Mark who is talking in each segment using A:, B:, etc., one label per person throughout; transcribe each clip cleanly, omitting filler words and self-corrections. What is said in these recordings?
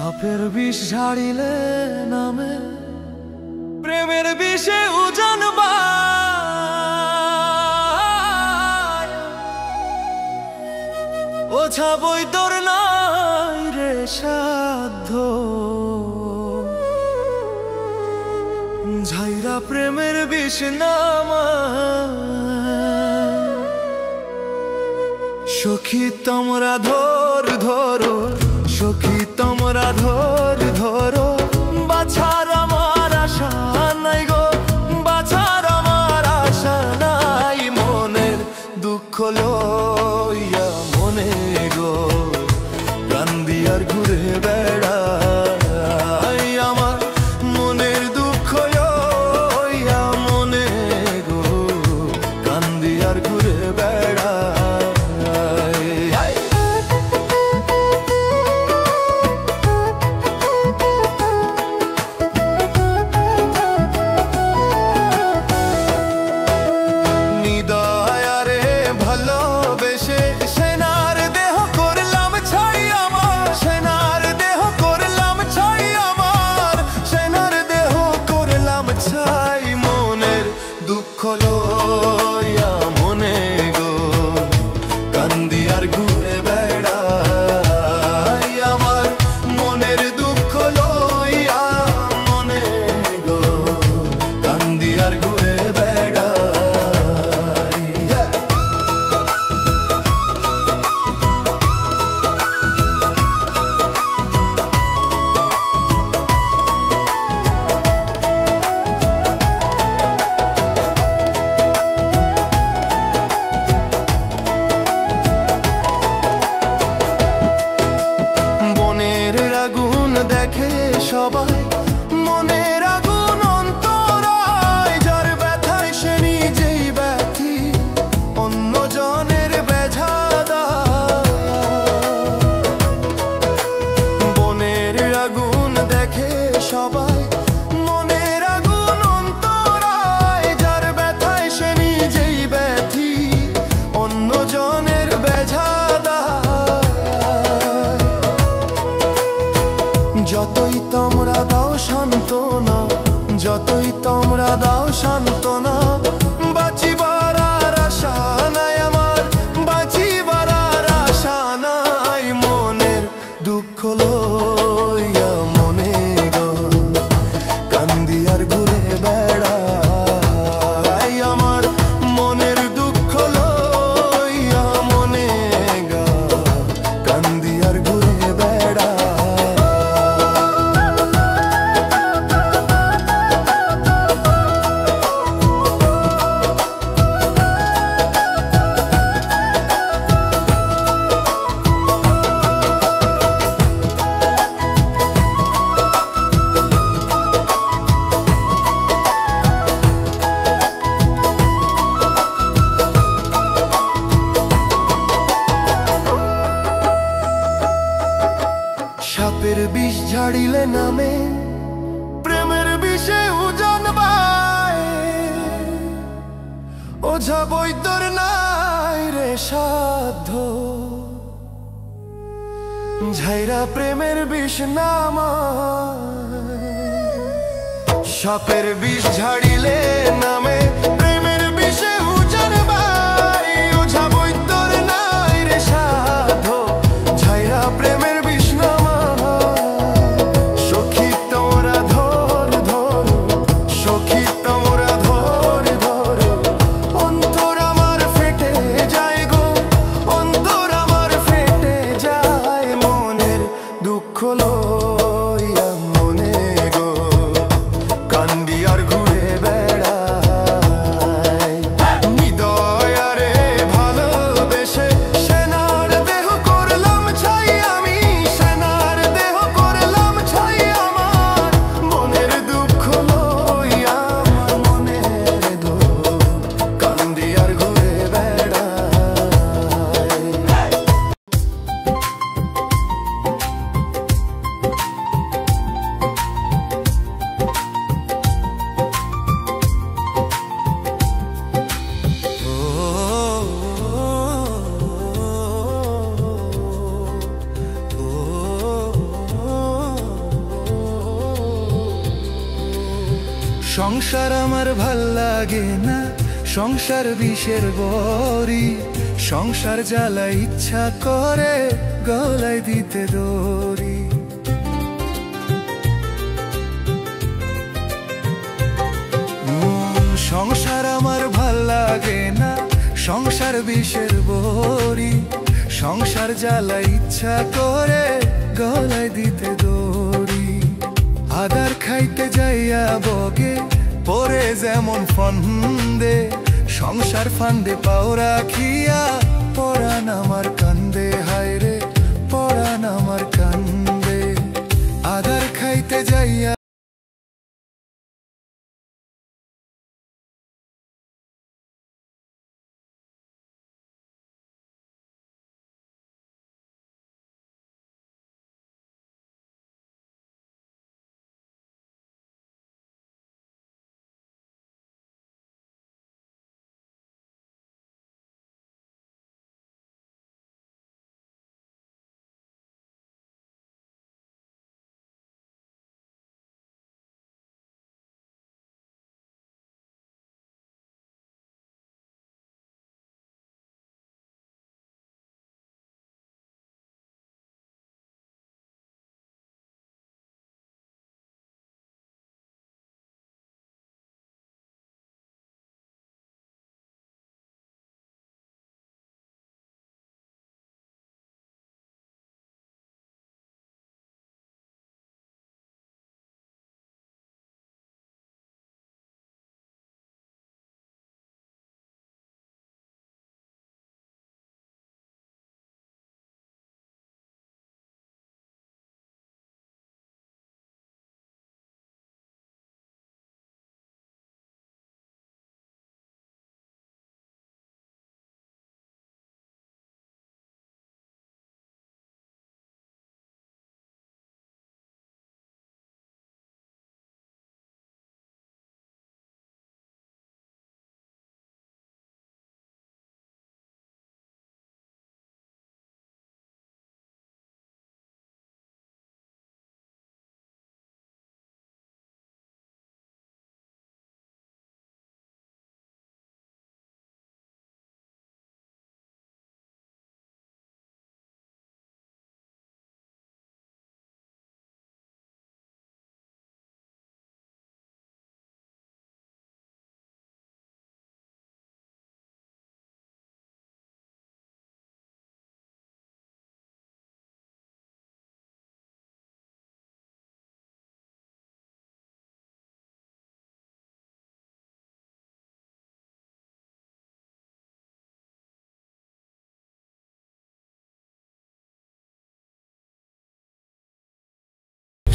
A: সাপের বিষ ঝাড়িলে নামে প্রেমের বিষে উজান ওঝা বই তোর নাই রে সাধ্য ঝাইরা প্রেমের বিষ নামায় সখী তোমরা ধর ধরো সখী তোমরা ধর ধরো বাছার আমার আশা নাই গো বাছার আমার আশা নাই মনের দুঃখ লইয়া মনে গো কান্দি আর ঘুরে বেড়াই আমার মনের দুঃখ লইয়া মনে গো কান্দি আর ঘুরে বেড়াই। দেখে সবাই মনের আগুন অন্তরায় যার ব্যথায় সে নিজেই ব্যথী অন্য জনের বেঝাদা বনের আগুন দেখে সবাই মনের আগুন অন্তরায় যার ব্যথায় সে নিজেই ব্যথী অন্য জনের বেঝাদা যতই তোমরা দাও সান্ত্বনা যতই তোমরা দাও সান্ত্বনা বাঁচিবার আর আশা নাই আমার বাঁচিবার আর আশা নাই মনের দুঃখ লইয়া মনে গো কান্দি আর ঘুরে বেড়াই আমার মনের দুঃখ লইয়া মনে গো কান্দি আর ঘুরে বেড়াই। সাপের বিষ ঝাড়িলে নামে প্রেমের বিষে উজান ওঝা বৈদ্যর নাই রে সাধ্য ঝাইরা প্রেমের বিষ নামায় সাপের বিষ ঝাড়িলে নামে প্রেমের বিষে উজান ওঝা বৈদ্যর নাই রে সাধ্য ঝাইরা প্রেমের বিষ লইয়া মনে গো কান্দি আর ঘুরে বেড়াই। সংসার আমার ভাল লাগে না, সংসার বিষের বড়ি। সংসার জ্বালা ইচ্ছা করে গলায় দিতে দড়ি। সংসার আমার ভাল লাগে না, সংসার বিষের বড়ি। সংসার জ্বালা ইচ্ছা করে গলায় দিতে দড়ি। আদার খাইতে যাইয়া বগে পরে যেমন ফন্দে, সংসার ফান্দে পাও রাখিয়া পরাণ আমার কান্দে। হায় রে পরাণ আমার কান্দে। আদার খাইতে যাইয়া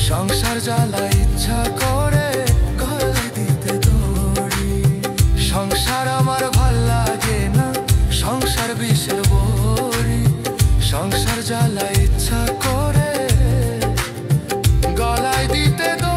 A: সংসার জ্বালা ইচ্ছা করে গলায় দিতে দড়ি। সংসার আমার ভাল লাগে না, সংসার বিষের বড়ি। সংসার জ্বালা ইচ্ছা করে গলায় দিতে দড়ি।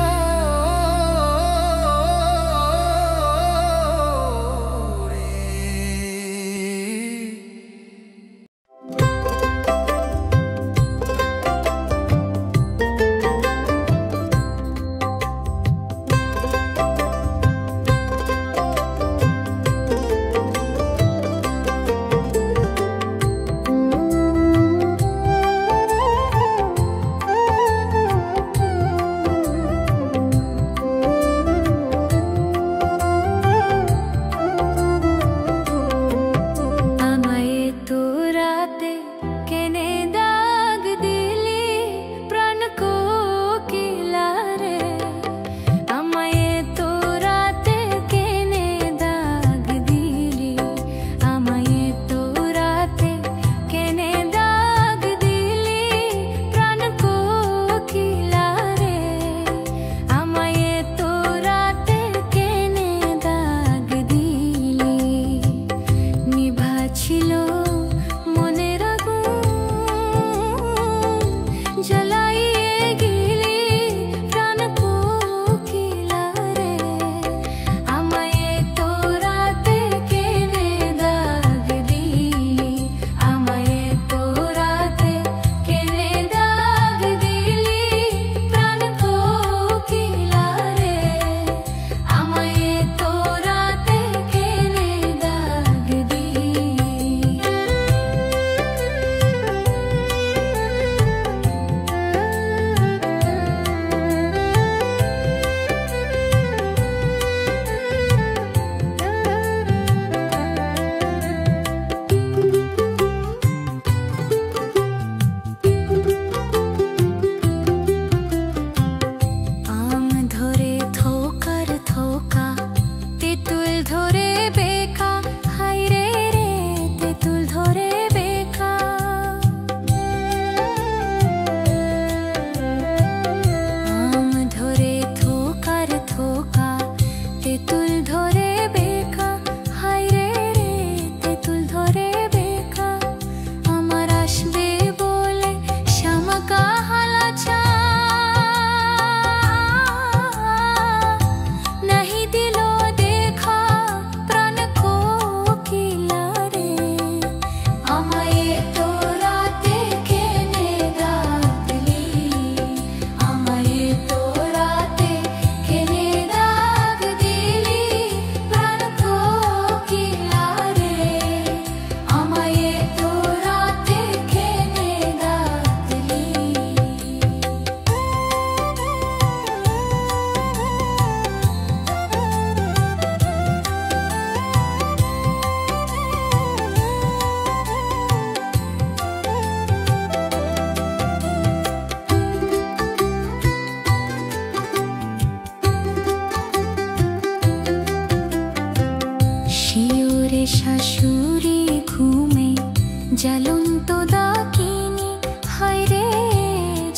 B: জ্বলন্ত দাকিনী, হায় রে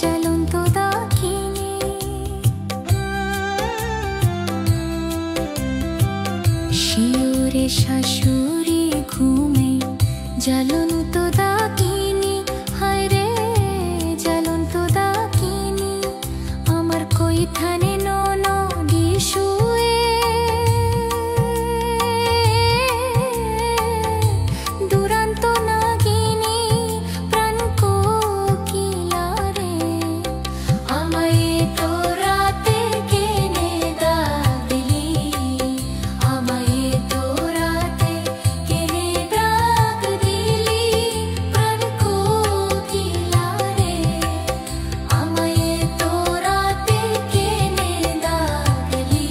B: জ্বলন্ত দাকিনী। শিওরে শাশুড়ি ঘুমে জ্বলন্ত দাকিনী, হায় রে জ্বলন্ত দাকিনী। আমার কৈথানে ননদি শুয়ে দুরান্ত নাগিনী প্রাণ কোকিলা রে। আমায় তো রাতে কেনে ডাক দিলি, আমায় তো রাতে কেনে ডাক দিলি প্রাণ কোকিলা রে। আমায় তো রাতে কেনে ডাক দিলি।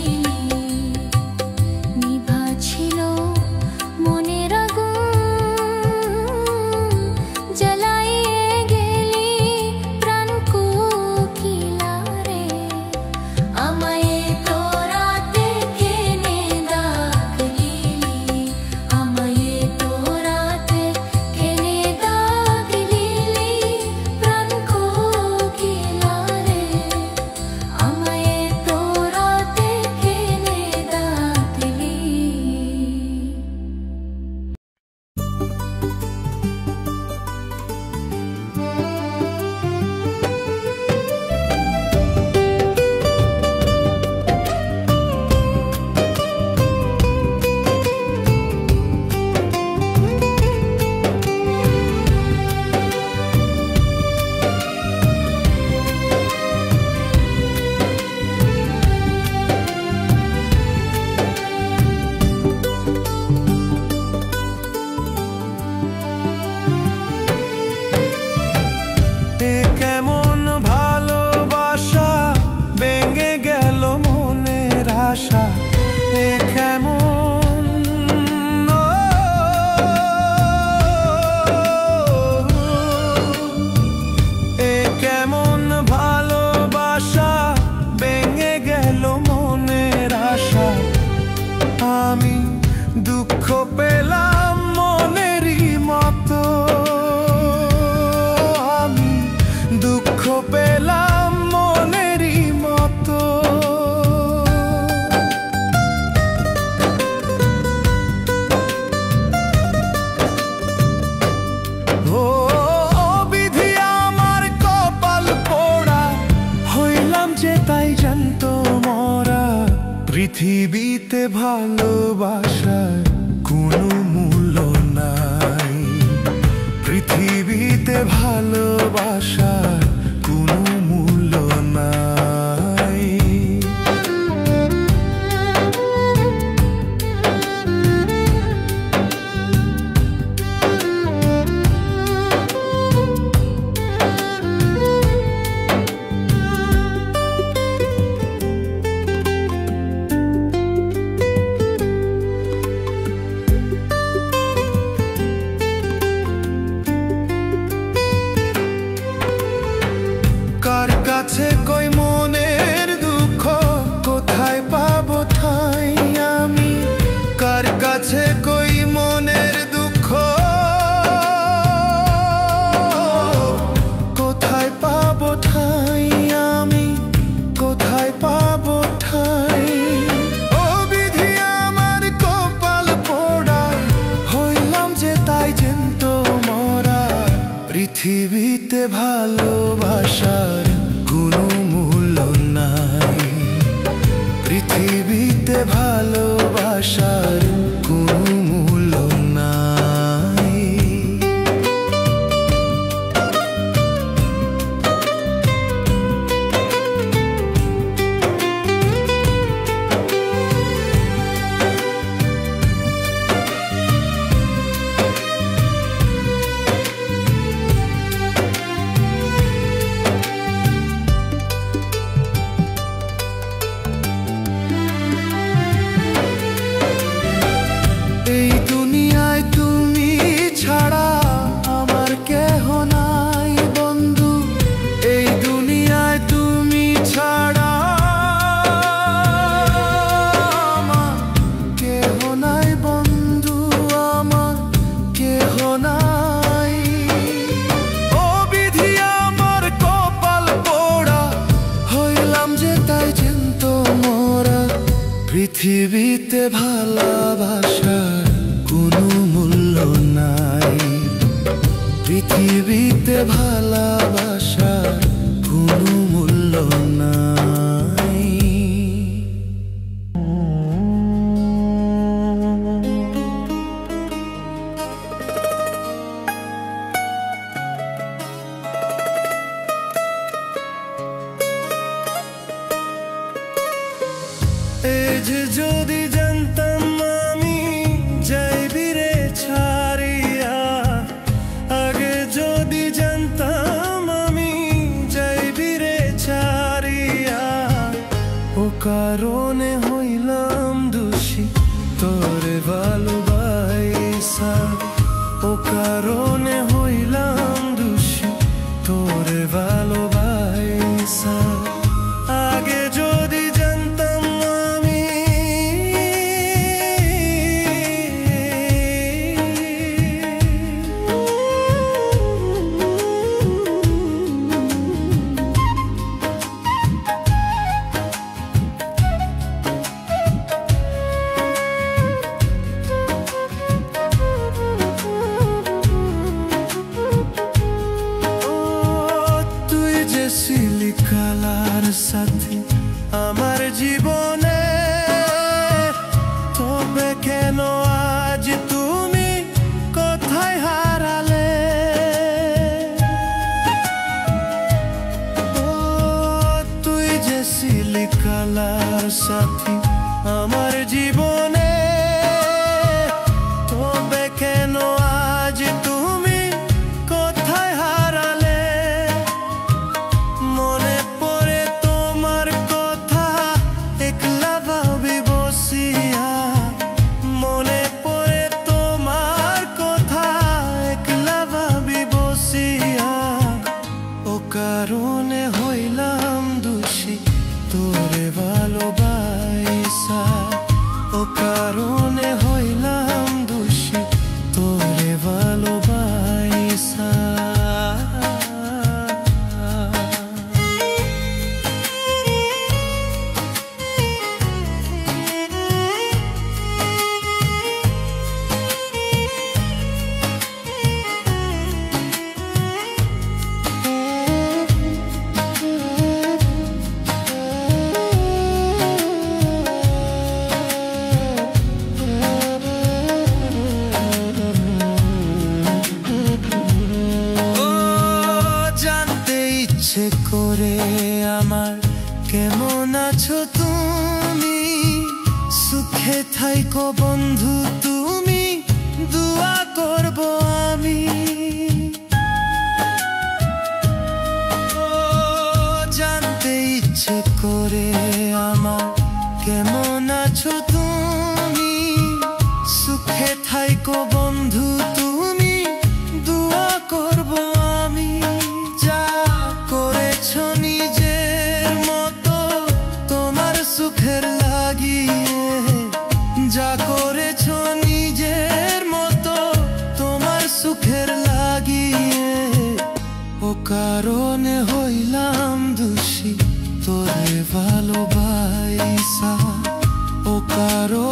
B: নিভা ছিল মনের আগুন, জ্বালাইয়ে গেলি প্রাণ কোকিলা রে। আমায় তো রাতে কেনে ডাক দিলি, আমায় তো রাতে কেনে ডাক দিলি প্রাণ কোকিলা রে। আমায় তো রাতে কেনে ডাক দিলি।
A: এ কেমন ভালোবাসা ভেঙে গেল মনের আশা। এ কেমন এ কেমন ভালোবাসা ভেঙে গেল মনের আশা। আমি দুঃখ পেলাম মনেরই মতো, আমি দুঃখ পেলাম মনেরই মতো। ও বিধি আমার কপাল পোড়া, হইলাম যে তাই জানতো মরা। পৃথিবীতে ভালোবাসার কোনো মূল্য নাই, পৃথিবীতে ভালোবাসার কোনো মূল্য নাই। কার কাছে কই মনের দুঃখ, কোথায় পাবো ঠাই আমি? কার কাছে কই মনের দুঃখ, কোথায় পাবো ঠাই আমি? কোথায় পাবো ঠাই? ও বিধি আমার কপাল পোড়া, হইলাম যে তাই জেন্ত মরা। পৃথিবীতে ভালোবাসার কোনো মূল্য নাই, পৃথিবীতে ভালোবাসার কোনো মূল্য নাই। পৃথিবীতে ভালোবাসার কোনো মূল্য নাই। এই যে যদি জানতাম আমি যাইবি রে ছাড়িয়া, আগে যদি জানতাম আমি যাইবি রে ছাড়িয়া, ও কারণে হইলাম দোষী তোরে ভালোবাসা, ও কারণে হইলাম দোষী তোরে ভালোবাসা। আগে যদি জানতাম আমি কালার সাথে আমার জীবনে, তবে কেন আজ তুমি কোথায় হারালে? ও তুই যে ছিলি কালার সাথী আমার জীবনে, তবে কেন আজ তুমি কোথায় হারালে? মনে পড়ে তোমার কথা একলা ভাবি বসিয়া, মনে পড়ে তোমার কথা একলা ভাবি বসিয়া, ও কারণে হইলাম দোষী তোরে ভালোবাসা, ও কারণে হইলাম দোষী তোরে ভালোবাসা। ইচ্ছে করে আমার কেমন আছো তুমি, সুখে থাইকো বন্ধু তুমি, দোয়া করব আমি। জানতে ইচ্ছে করে আমার কেমন আছো তুমি, সুখে থাইকো বন্ধু তুমি, দোয়া করব আমি। যা করেছ নিজের মতো তোমার সুখের লাগিয়ে, যা করেছ নিজের মতো তোমার সুখের লাগিয়ে, ও কারণে হইলাম দোষী তোরে ভালোবাসা, ও কারণে